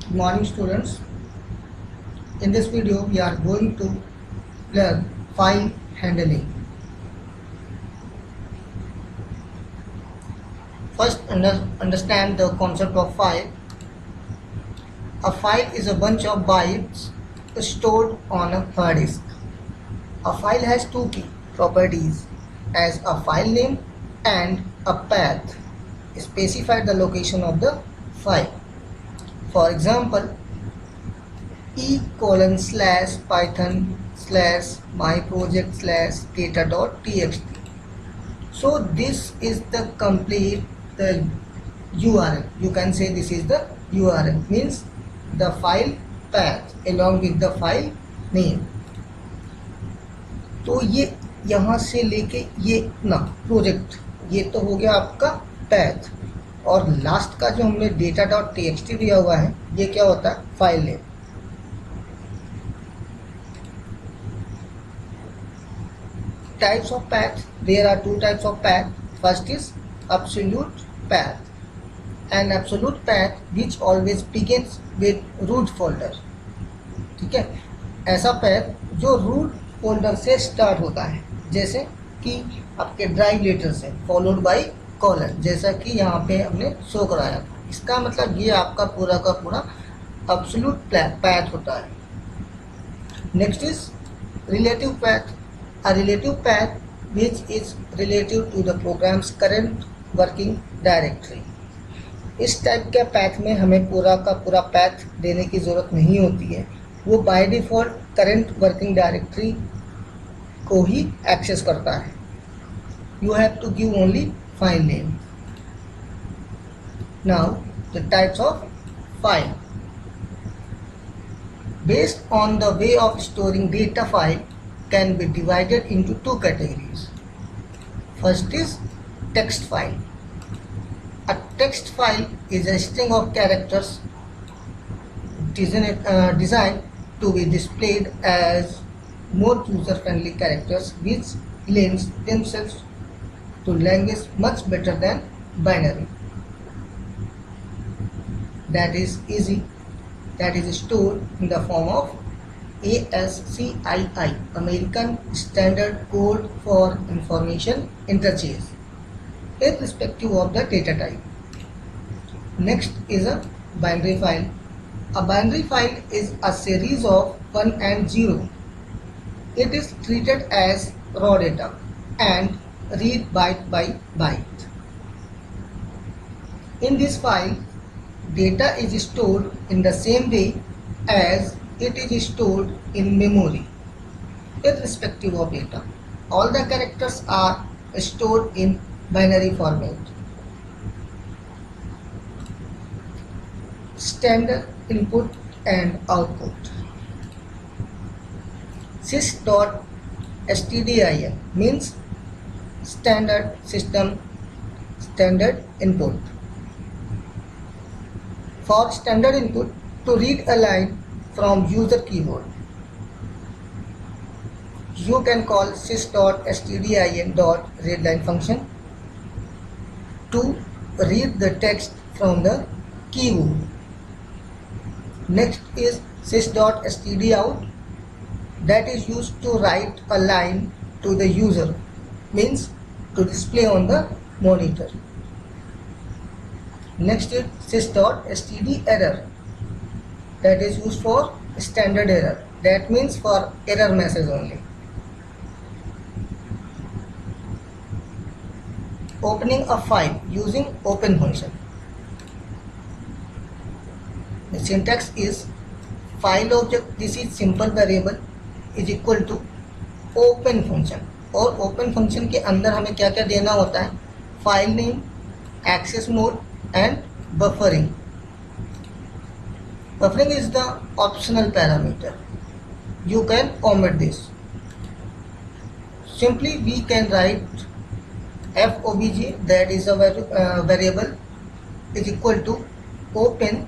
Good morning students. In this video we are going to learn file handling. First understand the concept of file. A file is a bunch of bytes stored on a hard disk. A file has two key properties as a file name and a path specify the location of the file. For example, e:/python/myproject/data.txt. So this is the complete the URL. You can say this is the URL, means the file path along with the file name. तो ये यहाँ से लेके ये ना project, ये तो हो गया आपका पैथ, और लास्ट का जो हमने data.txt दिया हुआ है ये क्या होता है, file name. Types of path, there are two types of path. First is absolute path, an absolute path which always begins with root folder. ठीक है, ऐसा path जो root folder से start होता है, जैसे कि आपके ड्राइव लेटर से फॉलोड बाई कॉलन, जैसा कि यहाँ पे हमने शो कराया था. इसका मतलब ये आपका पूरा का पूरा absolute path होता है. Next is relative path. A relative path which is relative to the program's current working directory. इस टाइप के पैथ में हमें पूरा का पूरा पैथ देने की ज़रूरत नहीं होती है, वो by default current working directory को ही एक्सेस करता है. You have to give only file name. Now the types of file. Based on the way of storing data file can be divided into two categories. First is text file. A text file is a string of characters designed to be displayed as more user-friendly characters which lends themselves to language much better than binary. That is easy. That is stored in the form of ASCII, American Standard Code for Information Interchange, irrespective of the data type. Next is a binary file. A binary file is a series of 1 and 0. It is treated as raw data and read byte by byte. In this file, data is stored in the same way as it is stored in memory, irrespective of data. All the characters are stored in binary format. Standard input and output. sys.stdin means standard system standard input. For standard input, to read a line from user keyboard, you can call sys.stdin.readline function to read the text from the keyboard. Next is sys.stdout, that is used to write a line to the user, means to display on the monitor. Next is sys.stderror, that is used for standard error, that means for error message only. Opening a file using open function. The syntax is file object, this is simple variable, is equal to open function, और open function के अंदर हमें क्या क्या देना होता है, file name, access mode and buffering. Buffering is the optional parameter. You can omit this. Simply we can write fobj, that is a variable, is equal to open,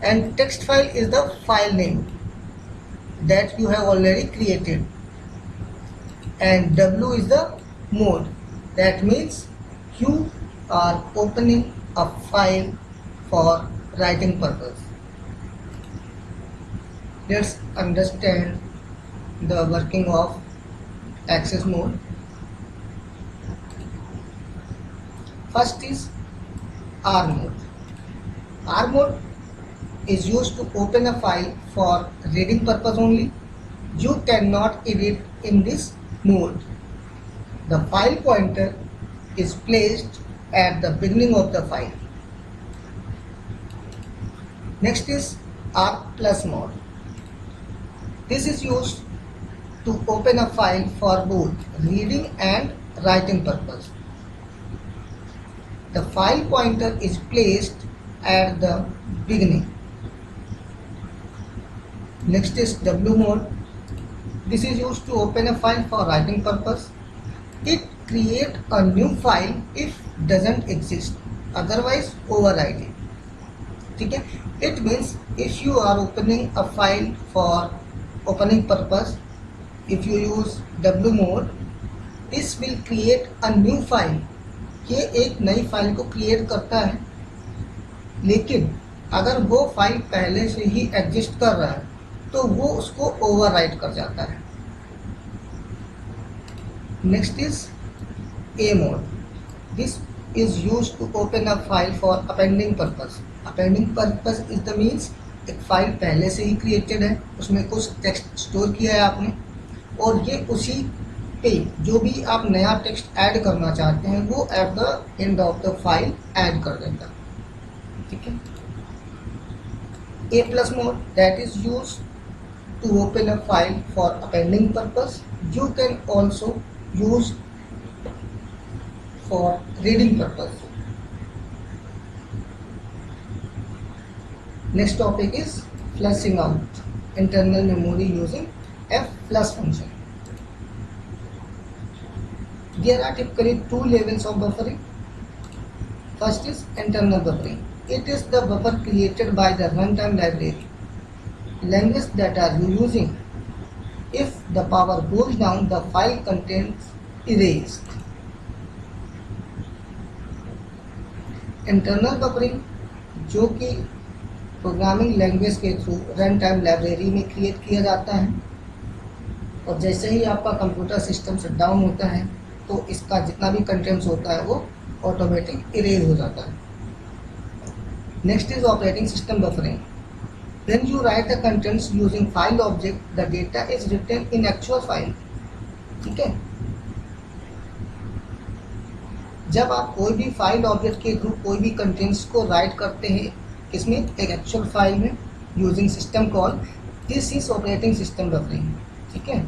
and text file is the file name that you have already created, and w is the mode, that means you are opening a file for writing purpose. Let's understand the working of access mode. First is R mode. R mode is used to open a file for reading purpose only. You cannot edit in this mode. The file pointer is placed at the beginning of the file. Next is R plus mode. This is used to open a file for both reading and writing purpose. The file pointer is placed at the beginning. Next is W mode. This is used to open a file for writing purpose. It creates a new file if doesn't exist, otherwise override it. Okay? It means if you are opening a file for opening purpose, if you use W mode, this will create a new file. ये एक नई file को create करता है, लेकिन अगर वो file पहले से ही एग्जिस्ट कर रहा है तो वो उसको ओवरराइट कर जाता है. Next is A mode. This is used to open a file for appending purpose. Appending purpose is the means एक फाइल पहले से ही क्रिएटेड है, उसमें कुछ टेक्स्ट स्टोर किया है आपने, और ये उसी पे जो भी आप नया टेक्स्ट ऐड करना चाहते हैं वो at the end of the file add कर देता है. ठीक है. A plus mode, that is used to open a file for appending purpose. You can also use for reading purpose. Next topic is flushing out internal memory using F-flush function. There are typically two levels of buffering. First is internal buffering. It is the buffer created by the runtime library, language that are you using. If the power goes down, the file contains erased. Internal buffering जो कि programming language के through run time library में create किया जाता है, और जैसे ही आपका कंप्यूटर सिस्टम शट डाउन होता है तो इसका जितना भी कंटेंट्स होता है वो ऑटोमेटिक इरेज हो जाता है. Next is operating system buffering. When you write the contents using file object, the data is written in actual file. ठीक है. जब आप कोई भी फाइल ऑब्जेक्ट के थ्रू कोई भी कंटेंट्स को राइट करते हैं किसमें, एक एक्चुअल फाइल में, using system call, this is operating system buffering. ठीक है.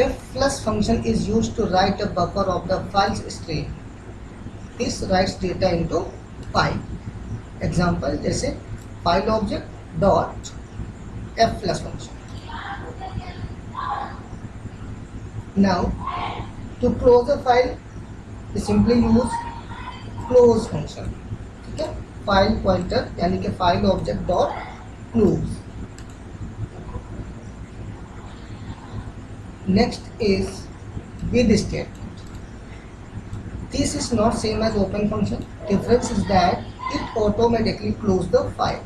F-flush function is used to write a buffer of the file's string. This writes data into file. Example जैसे file object dot F-flush function. Now to close a file, we simply use close function. ठीक है. File pointer यानी कि file object dot close. Next is with statement. This is not same as open function. Difference is that it automatically close the file.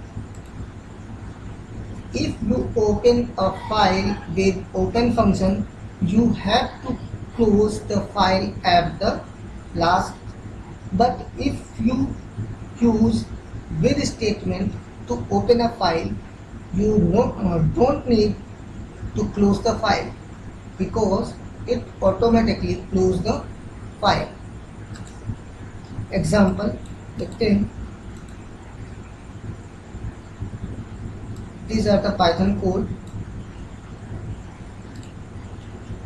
If you open a file with open function, you have to close the file at the last, but if you use with statement to open a file, you don't need to close the file because it automatically close the file. Example देखते हैं. These are the Python code.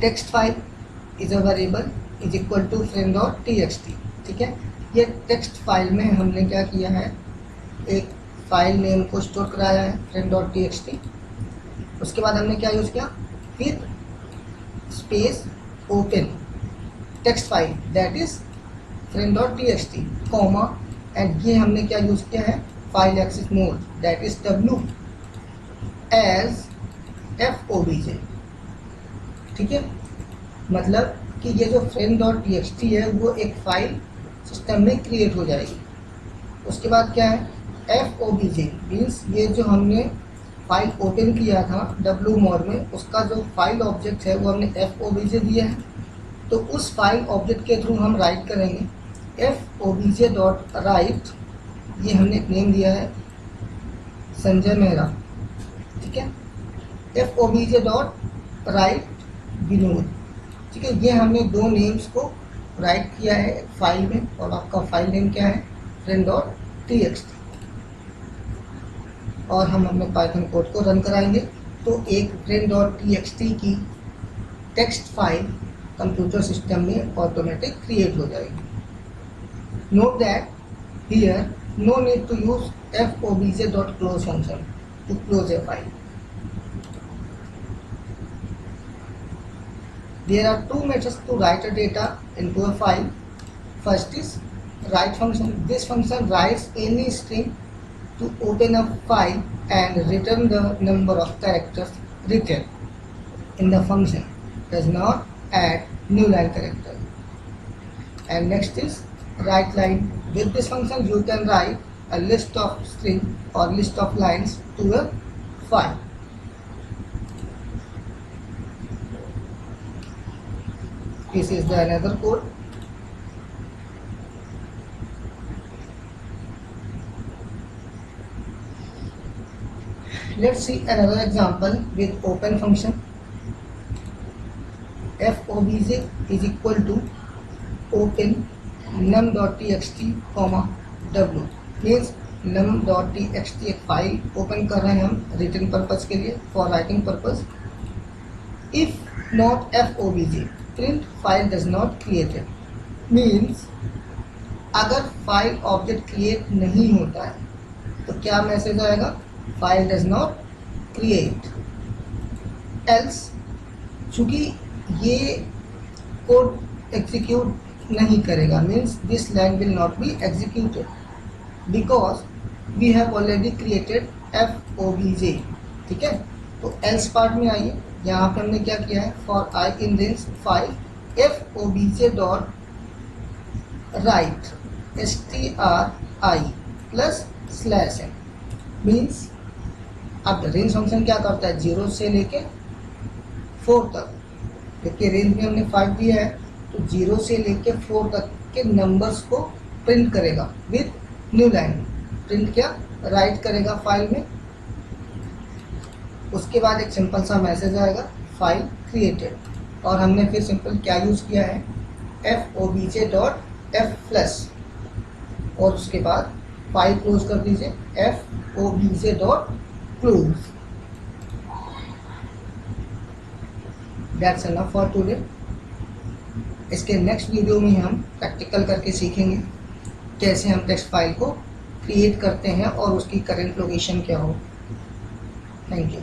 Text file is a variable is equal to frame.txt. ठीक है. ये text file में हमने क्या किया है, एक फाइल नेम को स्टोर कराया है frame.txt. उसके बाद हमने क्या यूज़ किया, with space open text file that is frame.txt comma, and ये हमने क्या यूज़ किया है, file access mode that is w as fobj. ठीक है. मतलब कि ये जो frame.txt है वो एक फाइल सिस्टम में क्रिएट हो जाएगी. उसके बाद क्या है, fobj मीन्स ये जो हमने फाइल ओपन किया था w मोड में, उसका जो फाइल ऑब्जेक्ट है वो हमने fobj दिया है। तो उस फाइल ऑब्जेक्ट के थ्रू हम राइट करेंगे fobj.write, ये हमने नेम दिया है संजय मेहरा, ठीक है। fobj.write विनोद, ठीक है। ये हमने दो नेम्स को राइट किया है फाइल में, और आपका फाइल नेम क्या है, friend.txt। और हम अपने पाइथन कोड को रन कराएंगे तो एक friend.txt की टेक्स्ट फाइल कंप्यूटर सिस्टम में ऑटोमेटिक क्रिएट हो जाएगी। Note that here no need to use fobj.close function to close a file. There are two methods to write a data into a file. First is write function. This function writes any string to open a file and return the number of characters written in the function. Does not add new line character. And next is write line. With this function you can write a list of string or list of lines to a file. This is the another code. Let's see another example with open function. fobj is equal to open num.txt, w means num.txt एक file open कर रहे हैं हम return purpose के लिए, for writing purpose. If not fobj print file does not created, means अगर file object create नहीं होता है तो क्या मैसेज आएगा, file does not create. Else चूंकि ये कोड एग्जीक्यूट नहीं करेगा, means this line will not be executed because we have already created fobj, ठीक है। तो एल्स पार्ट में आइए, यहाँ पे हमने क्या किया है, for I in range 5 fobj dot right stri plus slash n, means अब रेंज फंक्शन क्या करता है, 0 से लेके 4 तक, देखिए रेंज में हमने 5 दिया है तो 0 से लेके 4 तक के नंबर्स को प्रिंट करेगा विद न्यू लाइन। प्रिंट क्या, राइट करेगा फाइल में, उसके बाद एक सिंपल सा मैसेज आएगा फाइल क्रिएटेड, और हमने फिर सिंपल क्या यूज़ किया है, fobj.f+, और उसके बाद फाइल क्लोज कर दीजिए fobj.close। That's enough for today. इसके नेक्स्ट वीडियो में हम प्रैक्टिकल करके सीखेंगे कैसे हम टेक्स्ट फाइल को क्रिएट करते हैं और उसकी करंट लोकेशन क्या हो। Thank you.